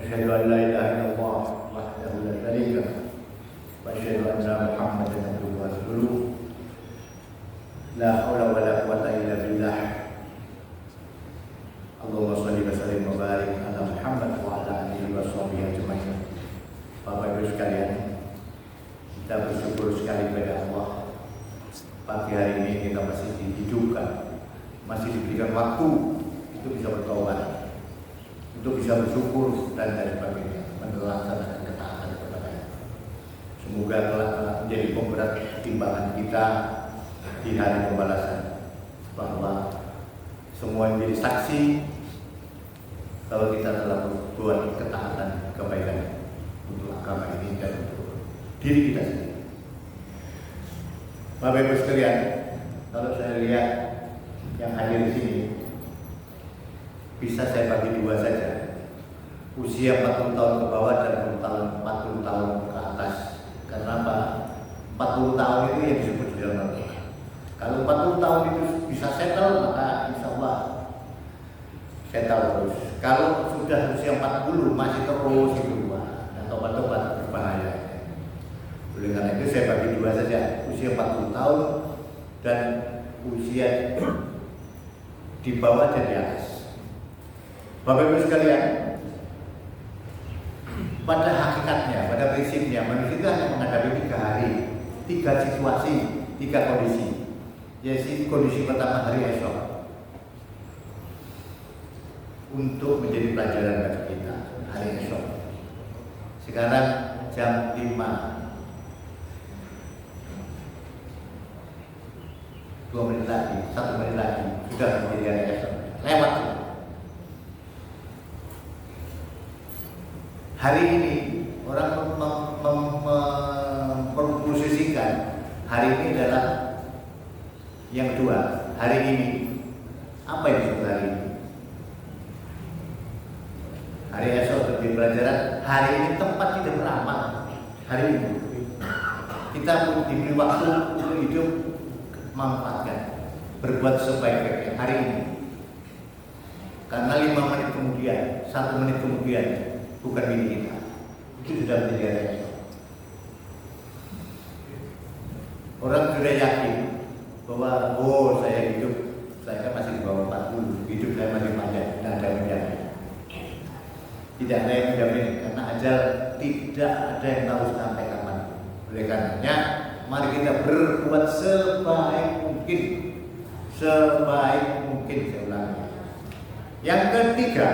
أشهد أن لا إله إلا الله وحده لا شريك له وأشهد أن محمدا عبده ورسوله لا حول ولا قوة إلا بالله Allahumma sholli wa sallim wa barik ala Muhammad wa ala alihi wa sahbihi ajma'in. Bapak Ibu sekalian, kita bersyukur sekali kepada Allah. Pagi hari ini kita masih dihidupkan, masih diberikan waktu untuk bisa bertobat, untuk bisa bersyukur dan lain sebagainya, melaksanakan ketaatan kepada-Nya. Semoga telah menjadi pemberat timbangan kita di hari pembalasan, bahwa semua menjadi saksi kalau kita telah berbuat ketaatan kebaikan untuk agama ini dan untuk diri kita sendiri. Bapak Ibu sekalian, kalau saya lihat yang hadir di sini, bisa saya bagi dua saja. Usia 40 tahun ke bawah dan 40 tahun ke atas. Karena apa? 40 tahun itu yang disebut di dalam Al-Quran. Kalau 40 tahun itu bisa settle, maka insya Allah settle terus. Kalau sudah usia 40 masih terus itu, dan tobat-tobat berbahaya. Oleh karena itu saya bagi dua saja, usia 40 tahun dan usia di bawah dan di atas. Bapak Ibu sekalian, pada hakikatnya, pada prinsipnya, manusia itu hanya menghadapi 3 hari, 3 situasi, 3 kondisi. Yaitu kondisi pertama hari esok, untuk menjadi pelajaran bagi kita hari esok. Sekarang jam 5, 2 menit lagi, 1 menit lagi sudah menjadi hari esok. Lewat. Hari ini orang memposisikan hari ini adalah yang kedua. Hari ini apa yang disebut hari ini? Hari esok menjadi pelajaran. Hari ini tempat kita beramal. Hari ini kita diberi waktu untuk hidup, manfaatkan, berbuat sebaik-baiknya hari ini. Karena 5 menit kemudian, 1 menit kemudian bukan milik kita. Itu sudah menjadi hari esok. Orang sudah yakin bahwa saya hidup, saya kan masih di bawah 40, hidup saya masih panjang, tidak ada yang menjamin. Tidak ada yang menjamin, karena ajal tidak ada yang tahu sampai kapan. Oleh karenanya, mari kita berbuat sebaik mungkin, saya ulangi. Yang ketiga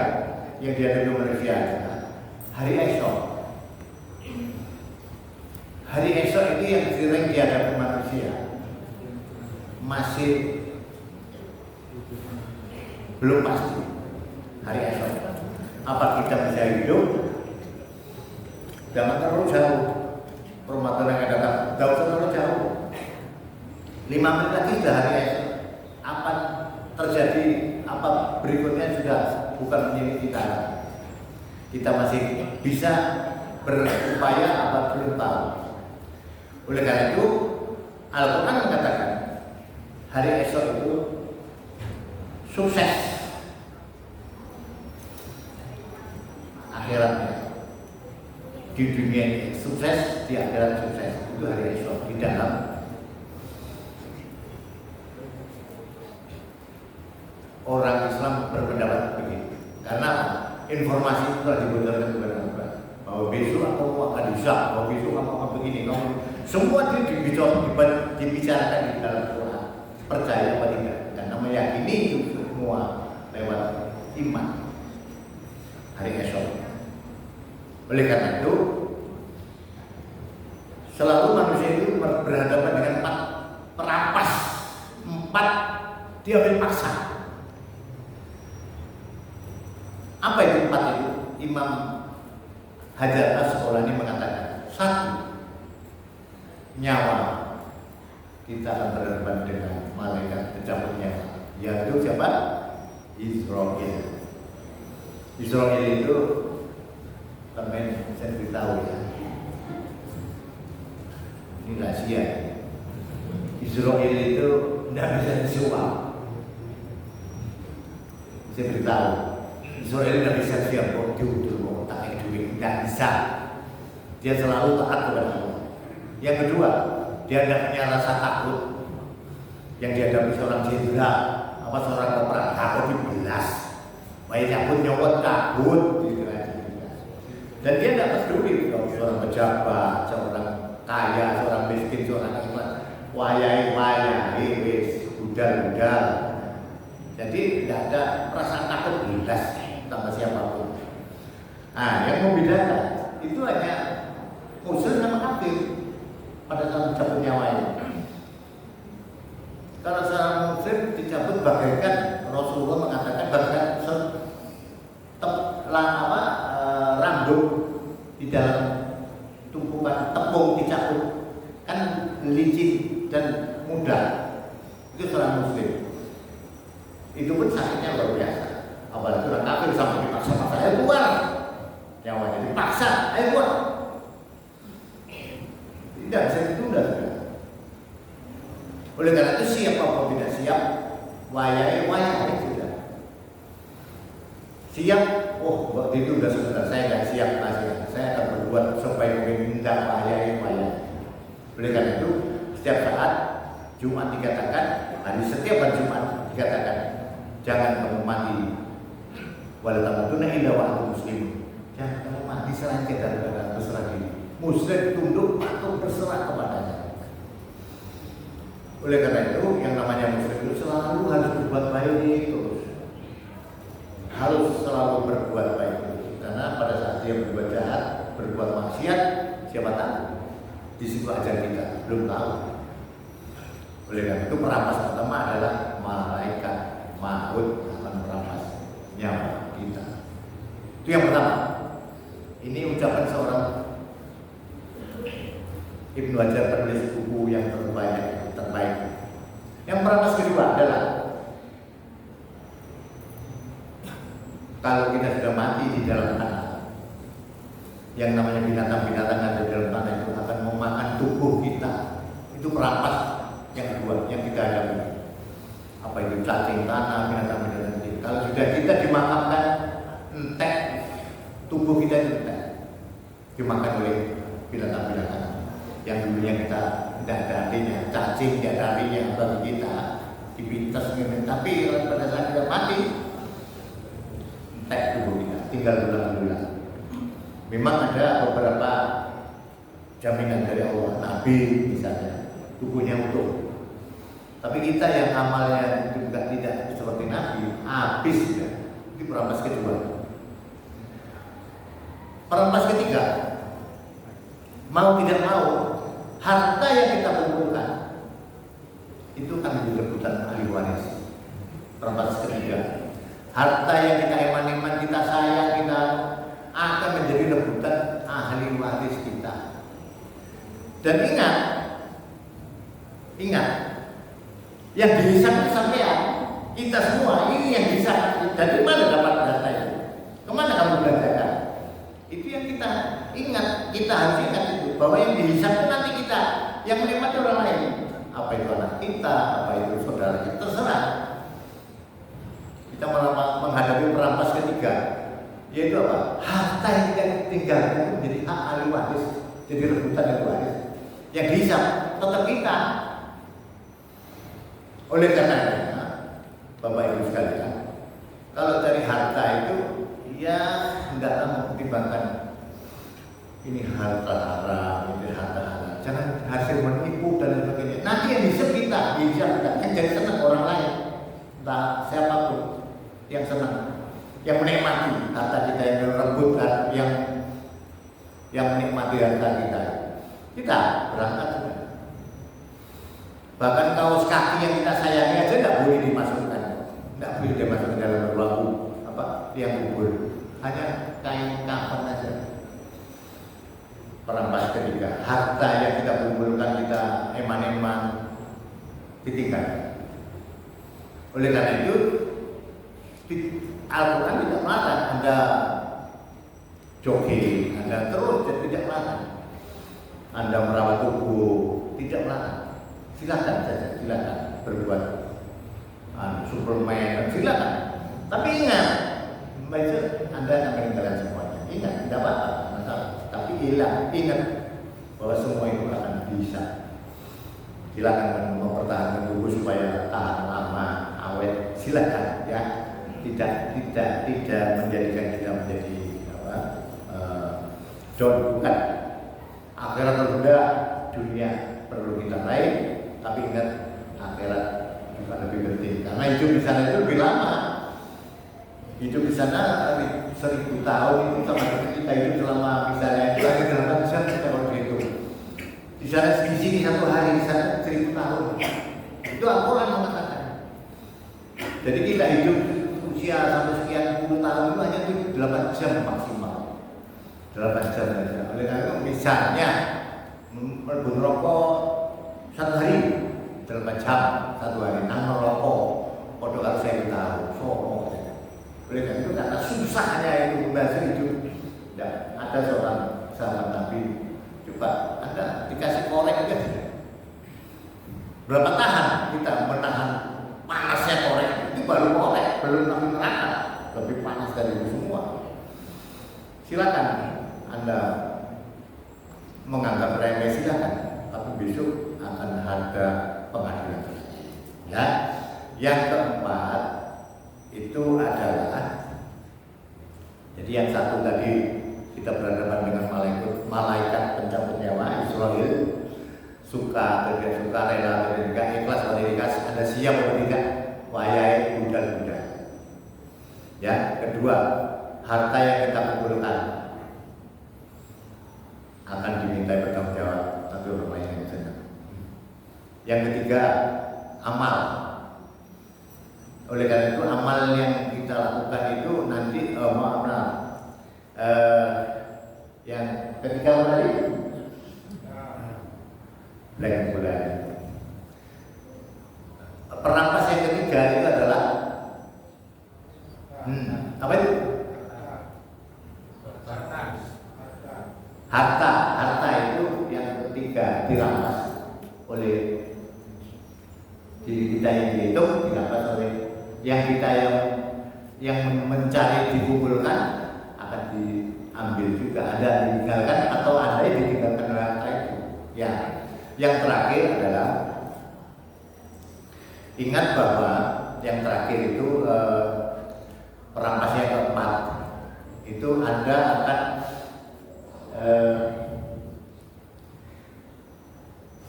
yang dihadapi manusia adalah hari esok. Hari esok ini yang sering dihadapi manusia masih belum pasti. Hari esok, apa kita bisa hidup? Jangan terlalu jauh. Ramadan yang akan datang, tidak usah terlalu jauh. 5 menit lagi sudah hari esok. Apa terjadi, apa berikutnya sudah bukan milik kita. Kita masih bisa berupaya, apa belum tahu. Oleh karena itu, Al-Quran mengatakan hari esok itu sukses akhiratnya. Di dunia ini sukses, di akhirat sukses. Itu hari esok di dalam orang Islam berpendapat begitu. Karena informasi itu telah dibocorkan kepada kita bahwa besok aku akan bisa, bahwa besok aku akan begini. Semua itu dibicarakan di dalam Quran. Percaya apa tidak? Karena meyakini itu semua lewat iman hari esok. Oleh karena itu, selalu manusia itu berhadapan dengan 4 perapas, 4 diambil paksa. Apa itu 4 itu? Imam Hajar Asqalani mengatakan, 1, nyawa. Kita akan berhadapan dengan malaikat pencabut nyawa, yaitu siapa? Israil. Israil itu teman saya beritahu ya, ini rahasia. Israil itu tidak bisa disuap. Saya beritahu, Israel tidak bisa siap kok diudur, kok tak bisa. Dia selalu taat kepada Allah. Yang kedua, dia tidak punya rasa takut yang dihadapi seorang jenderal, seorang peperang, takut dibelas. Baik cabut nyopot kabut, gitu aja. Dan dia tidak peduli kalau seorang pejabat, seorang kaya, seorang miskin, seorang ikhlas, wayai, wis, budal. Jadi tidak ada perasaan takut belas sama siapapun. Nah, yang membedakan itu hanya muslim sama kafir pada saat dicabut nyawanya. Kalau seorang muslim dicabut bagaikan Rasulullah mengatakan bagaikan rambut di dalam tumpukan tepung dicabut, kan licin dan mudah. Itu seorang muslim. Itu pun sakitnya luar biasa. Apalagi orang kafir sampai dipaksa-paksa, ayo keluar. Nyawanya dipaksa, ayo keluar. Tidak bisa ditunda. Oleh karena itu siap apa tidak siap, wayai sudah. Siap, waktu itu sudah sebentar, saya nggak siap masih. Saya akan berbuat supaya meminta wayai. Oleh karena itu setiap saat Jumat dikatakan, setiap hari Jumat dikatakan, jangan kamu mati wala tamutunna illa wa antum muslimun. Jangan kamu mati selain kita berserah diri. Muslim tunduk patuh berserah kepadanya. Oleh karena itu yang namanya muslim itu selalu harus berbuat baik terus. Harus selalu berbuat baik terus. Karena pada saat dia berbuat jahat, berbuat maksiat, siapa tahu di situ ajar kita, belum tahu. Oleh karena itu perampas pertama adalah malaikat maut akan merampas nyawa kita. Itu yang pertama. Ini ucapan seorang Ibnu Hajar, penulis buku yang terbaik. Yang perampas kedua adalah kalau kita sudah mati di dalam tanah, yang namanya binatang-binatang ada di dalam tanah itu akan memakan tubuh kita. Itu perampas yang kedua yang kita hadapi. Apa itu cacing tanah, binatang-binatang itu. Kalau sudah kita dimakamkan, entek tubuh kita itu entek, dimakan oleh binatang-binatang yang dulunya kita tidak ada artinya, cacing tidak ada artinya bagi kita, dipintas tapi pada saat kita mati, entek tubuh kita, tinggal tulang-tulang. Memang ada beberapa jaminan dari Allah, Nabi misalnya, tubuhnya utuh. Tapi kita yang amalnya juga tidak seperti Nabi, habis ya. Itu perampas kedua. Perampas ketiga, mau tidak mau, harta yang kita kumpulkan itu akan menjadi rebutan ahli waris. Perampas ketiga, harta yang kita eman-eman, kita sayang, kita akan menjadi rebutan ahli waris kita. Dan ingat, yang dihisap sampean, kita semua ini yang bisa. Dari mana dapat data itu? Kemana kamu belanjakan? Itu yang kita ingat, kita harus ingat itu bahwa yang dihisap itu nanti kita, yang menikmati orang lain. Apa itu anak kita, apa itu saudara kita, terserah. Kita menghadapi perampas ketiga, yaitu apa? Harta yang kita tinggalkan itu menjadi hak ahli waris, jadi rebutan ahli waris. Yang dihisap tetap kita. Oleh karenanya, Bapak Ibu sekalian, kalau dari harta itu ya hendaklah mempertimbangkan ini harta haram, ini harta halal. Jangan hasil menipu dan sebagainya. Nanti yang dihisap kita, yang jadi senang orang lain, entah siapapun yang senang, yang menikmati harta kita, yang merebut, yang menikmati harta kita. Kita berangkat. Bahkan kaos kaki yang kita sayangi aja tidak boleh dimasukkan, tidak boleh dimasukkan dalam ruang yang kubur. Hanya kain kafan saja. Perampas ketiga, harta yang kita kumpulkan, kita eman-eman, ditinggalkan. Oleh karena itu, Al-Quran tidak melarang Anda jogging, Anda terus tidak melarang. Anda merawat tubuh, tidak melarang. Silakan saja, silakan berbuat Superman, silakan. Tapi ingat, Anda akan meninggalkan semuanya. Ingat, tidak apa-apa, masalah. hilang. Ingat bahwa semua itu akan bisa. Silakan mempertahankan tubuh supaya tahan lama, awet. Silakan ya. Tidak menjadikan kita menjadi John, bukan. Akhirat tertunda, dunia perlu kita raih, tapi ingat akhirat juga lebih penting. Karena hidup di sana itu lebih lama. Hidup di sana 1000 tahun itu sama seperti kita hidup selama misalnya itu hanya 8 jam kita harus hidup. Di sana di sini 1 hari, di sana 1000 tahun. Itu Al-Quran mengatakan. Jadi kita hidup usia sampai sekian puluh tahun itu hanya 8 jam maksimal. 8 jam saja. Oleh karena itu misalnya merebut rokok 1 hari 8 jam 1 hari, nang merokok pada kalau saya tahu oleh karena itu karena susahnya itu membahas hidup. Tidak ada seorang sahabat Nabi coba Anda dikasih korek aja berapa tahan kita menahan panasnya korek itu baru korek, belum nanti neraka lebih panas dari itu semua. Silakan Anda menganggap remeh, silakan, tapi besok akan ada pengadilan. Ya, yang keempat itu adalah, jadi yang satu tadi kita berhadapan dengan malaikat pencabut nyawa Israel, suka atau tidak suka, rela atau tidak, ikhlas atau tidak, Anda siap atau tidak, wahai budak-budak. Ya, kedua, harta yang kita kumpulkan akan dimintai bertanggung jawab, tapi orang lain yang senang. Yang ketiga, amal. Oleh karena itu amal yang kita lakukan itu nanti yang ketiga tadi blank bulan. Perampas yang ketiga itu adalah apa itu? Harta itu yang ketiga dirampas oleh diri kita yang dihitung, dirampas oleh yang kita yang mencari dikumpulkan akan diambil juga, ada ditinggalkan atau ada yang ditinggalkan oleh harta itu. Ya, yang terakhir adalah ingat bahwa yang terakhir itu perampas yang keempat itu Anda akan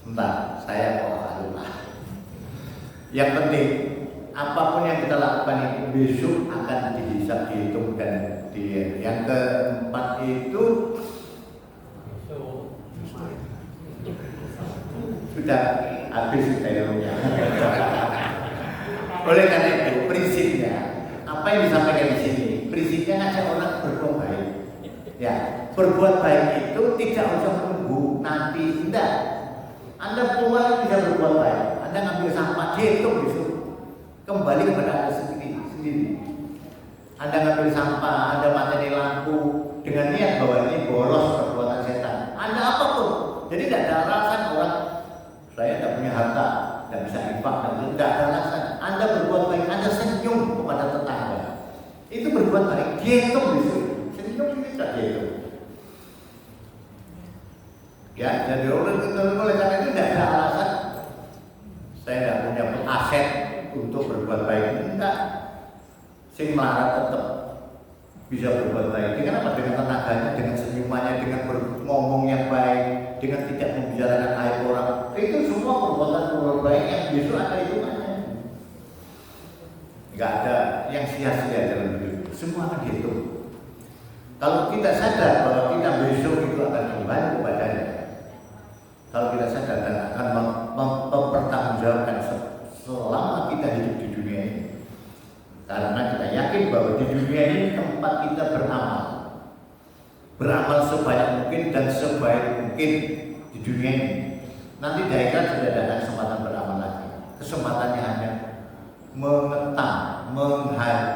sebentar, saya kok lupa. Yang penting apapun yang kita lakukan itu besok akan dihisab, dihitung dan yang keempat itu sudah habis ilmunya. Oleh karena itu prinsipnya apa yang disampaikan di sini, prinsipnya ngajak orang berbuat baik. Ya, berbuat baik itu tidak usah menunggu nanti, tidak. Anda keluar bisa berbuat baik. Anda ngambil sampah, dihitung besok kembali kepada Anda sendiri. Anda ngambil sampah, Anda mateni lampu dengan niat bahwa ini boros perbuatan setan. Anda apapun. Jadi tidak ada alasan orang saya tidak punya harta, tidak bisa infak, tidak ada alasan. Anda berbuat baik, Anda senyum kepada tetangga. Itu berbuat baik, dihitung besok. Senyum ini tidak dihitung. Ya, jadi oleh karena itu tidak ada alasan saya tidak punya aset untuk berbuat baik. Enggak, sing melarat tetap bisa berbuat baik. Dengan apa? Dengan tenaganya, dengan senyumannya, dengan ngomong yang baik, dengan tidak membicarakan aib orang. Itu semua perbuatan baik yang besok ada hitungannya. Enggak ada yang sia-sia dalam hidup. Semua akan dihitung. Kalau kita sadar bahwa kita besok itu akan kembali kepadanya, kalau kita sadar dan akan mempertanggungjawabkan selama kita hidup di dunia ini, karena kita yakin bahwa di dunia ini tempat kita beramal sebanyak mungkin dan sebaik mungkin di dunia ini. Nanti di akhirat sudah ada kesempatan beramal lagi. Kesempatannya hanya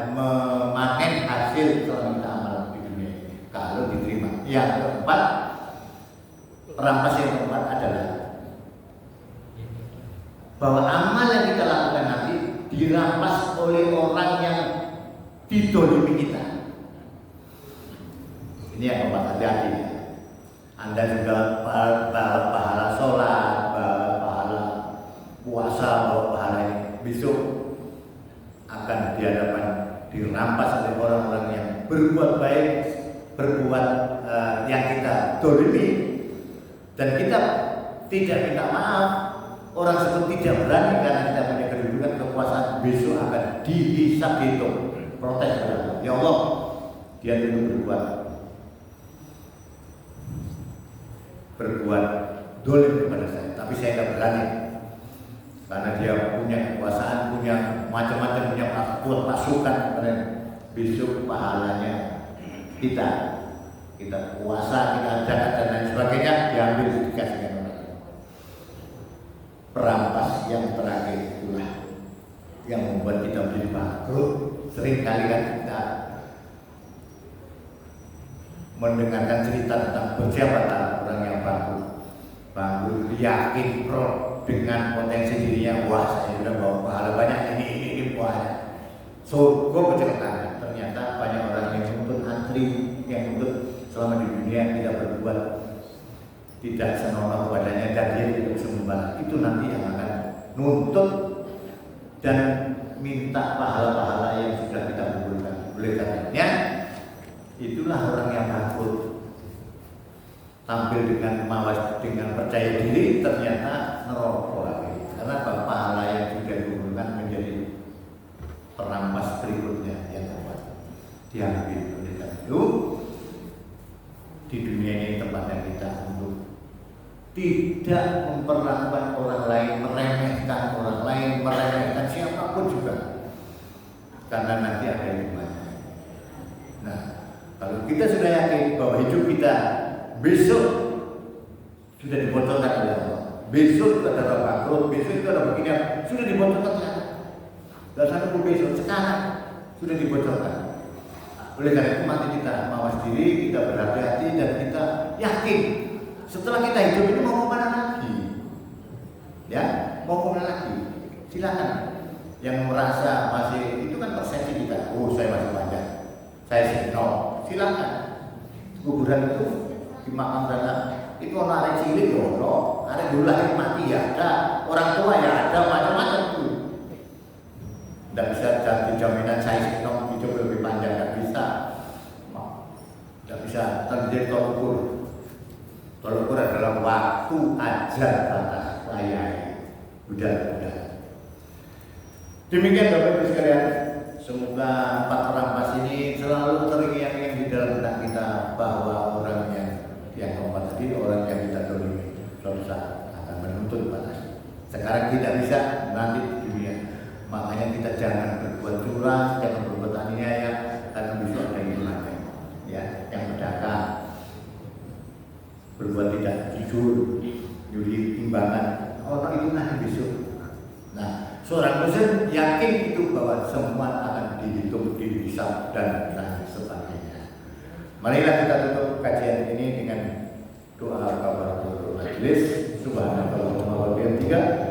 memanen hasil selama kita amal di dunia ini, kalau diterima. Yang keempat, perampas yang keempat adalah bahwa amal yang kita lakukan nanti dirampas oleh orang yang didolimi kita. Ini yang keempat, hati-hati. Anda juga pahala sholat, pahala puasa, pahala ini besok akan dirampas oleh orang-orang yang berbuat baik, berbuat yang kita dolimi, dan kita tidak minta maaf. Orang seperti tidak berani karena kita punya kedudukan kekuasaan, besok akan dihisab, dihitung, protes kepada Allah. Ya Allah, dia dulu berbuat dolim kepada saya, tapi saya tidak berani karena dia punya kekuasaan, punya macam-macam, punya pasukan. Besok pahalanya kita puasa, kita zakat dan lain sebagainya diambil dikasihkan orang. Perampas yang terakhir itulah yang membuat kita menjadi bangkrut. Sering kali kan kita mendengarkan cerita tentang bersiapa orang yang bangkrut, yakin dengan potensi dirinya, wah saya sudah bawa pahala banyak, ini banyak, so gue bercerita. Ternyata banyak orang yang menuntut antri, yang menuntut selama di dunia tidak berbuat, tidak senonoh padanya, dan dia tidak bisa membalas. Itu nanti yang akan nuntut dan minta pahala-pahala yang sudah kita kumpulkan. Oleh karenanya, itulah orang yang bangkrut. Tampil dengan mawas, dengan percaya diri, ternyata neraka lagi. Karena pahala yang sudah dikumpulkan menjadi perampas berikutnya yang dapat diambil. Oleh karena itu, di dunia ini tempatnya kita untuk tidak memperlakukan orang lain, meremehkan orang lain, meremehkan siapapun juga, karena nanti ada hikmahnya. Nah, kalau kita sudah yakin bahwa hidup kita besok sudah dibocorkan oleh Allah, besok itu ada bangkrut, besok itu ada begini, sudah dibocorkan ternyata. Dan satu besok sekarang sudah dibocorkan. Oleh karena itu mari kita mawas diri, kita berhati-hati, dan kita yakin setelah kita hidup ini mau kemana lagi? Ya, mau kemana lagi? Silakan. Yang merasa masih, itu kan persepsi kita. Oh, saya masih panjang, saya seno. Silakan. Kuburan itu di makam sana itu orang arek cilik ono, arek dulu lahir mati ya ada, orang tua ya ada, macam-macam itu. Tidak bisa jadi jaminan saya seno hidup lebih panjang, tidak bisa. Tidak bisa terjadi tolak ukur. Tolak ukur adalah waktu ajar batas layar. Udah. Demikian Bapak Ibu sekalian, semoga 4 perampas ini selalu terngiang-ngiang di dalam benak kita bahwa orang yang keempat tadi, orang yang kita dolimi suatu saat akan menuntut batas. Sekarang tidak bisa, nanti di dunia. Makanya kita jangan berbuat curang, jangan berbuat aniaya, karena besok ada yang lain, ya, yang berdagang, berbuat tidak jujur, judi timbangan, orang itu nanti besok. Nah, seorang muslim yakin itu bahwa semua akan dihitung, dihisab, dan lain sebagainya. Marilah kita tutup kajian ini dengan doa kafaratul majelis. Subhanallah wa bihamdihi.